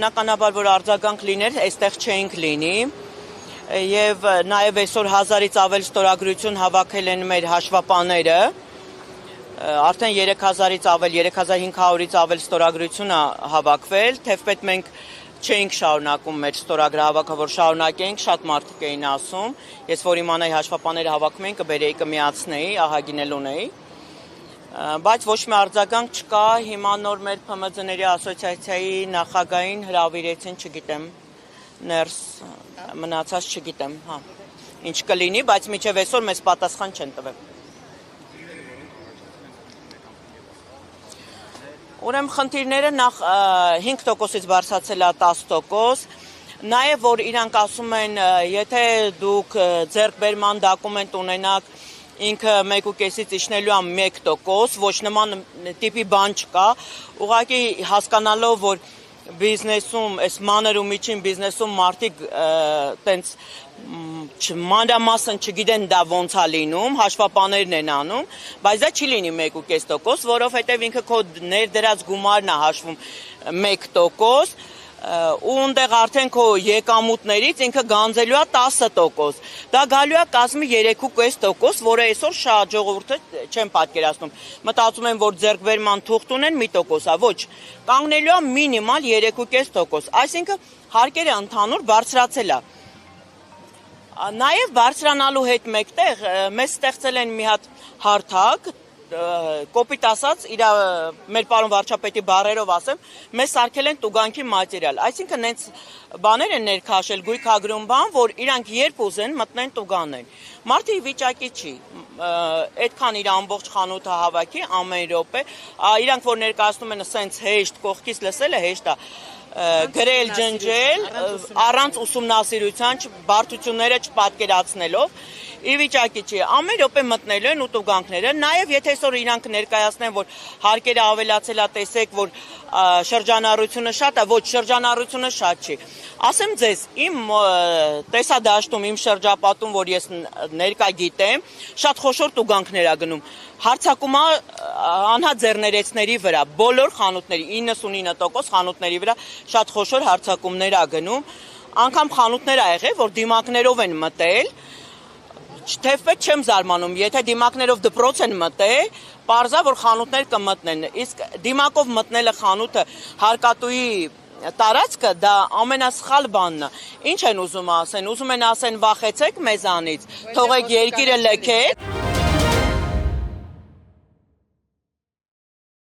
բնականաբար որ արձագանք լիներ, այստեղ չէինք լինի եւ նաեւ այսօր 1000-ից ավել ստորագրություն հավաքել են մեր հաշվապաները արդեն 3000-ից ավել 3500-ից ավել ստորագրություն է հավաքվել թեւպետ մենք չէինք շարունակում մեր ստորագրահավաքը որ շարունակենք շատ մարդիկ էին ասում ես որ իմանայի հաշվապաները հավաքում են կբերեի կմիացնեի ահագինել ունեի բայց ոչ մի արձագանք չկա հիմա նոր մեր ՓՄԶ-ների ասոցիացիայի նախագահին հրավիրեցին չգիտեմ ներս մնացած չգիտեմ հա ինչ կլինի բայց մինչև այսօր մեզ պատասխան չեն տվել Ուրեմն խնդիրները նախ 5%-ից բարձրացել է 10%, նաև որ իրանք ասում են, եթե դուք ձեռքբերման դոկումենտ ունենաք, ինքը 1.5-ից իջնելու է 1%, ոչ նման տիպի բան չկա, ուղղակի հասկանալով, որ բիզնեսում, այս մանր ու միջին բիզնեսում մարդիկ տենց մանրամասն չգիտեն դա ոնց է լինում, հաշվապաներն են անում, բայց դա չի լինի 1.5%, որովհետև ինքը քո ներդրած գումարն է հաշվում 1%, ու ընդեղ արդեն քո եկամուտներից ինքը գանձելու է 10%, դա գալու է կազմի 3.5%, որը այսօր շատ ժողովուրդը չեն պատկերացնում, մտածում են, որ ձեռքբերման թուղթ ունեն 1%, ոչ, կանգնելու է մինիմալ 3.5%, այսինքն հարկերը ընդհանուր բարձրացել է, նաև բարձրանալու հետ մեկտեղ մեզ ստեղծել են մի հատ հարթակ, կոպիտ ասած, մեր պարոն վարչապետի բառերով ասեմ, մեզ սարքել են տուգանքի մատերիալ, այսինքն նենց բաներ են ներքաշել գույքագրում բան, որ իրանք երբ ուզեն մտնեն տուգանեն, մարդի վիճակի չի, այդքան իր ամբողջ խանութը հավաքի ամեն րոպե, իրանք որ ներկայացնում են սենց հեշտ, կողքից լսել է հեշտ է, գրել ջնջել, առանց ուսումնասիրության, բարդությունները չպատկերացնելով, ի վիճակի չի, ամեն րոպե մտնելու են ու տուգանքները, նաև եթե այսօր իրանք ներկայացնեն, որ հարկերը ավելացել է, տեսեք, որ շրջանառությունը շատ է, ոչ շրջանառությունը շատ չի, ասեմ ձեզ, իմ տեսադաշտում, իմ շրջապատում, որ ես ներկա գիտեմ, շատ խոշոր տուգանքներ է գնում, հարցակում է անհաձեռներեցների վրա, բոլոր խանութների, 99% խանութների վրա շատ խոշոր հարցակումներ է գնում, անգամ խանութներ ա եղել, որ դիմակներով են մտել, Թեվպետ չեմ զարմանում, եթե դիմակներով դպրոց են մտել, պարզա, որ խանութներ կմտնեն, իսկ դիմակով մտնելը խանութը հարկատուի տարածքը դա ամենասխալ բանն է, ինչ են ուզում ասեն, ուզում են ասեն վախեցեք մեզանից, թողեք երկիրը լքեք,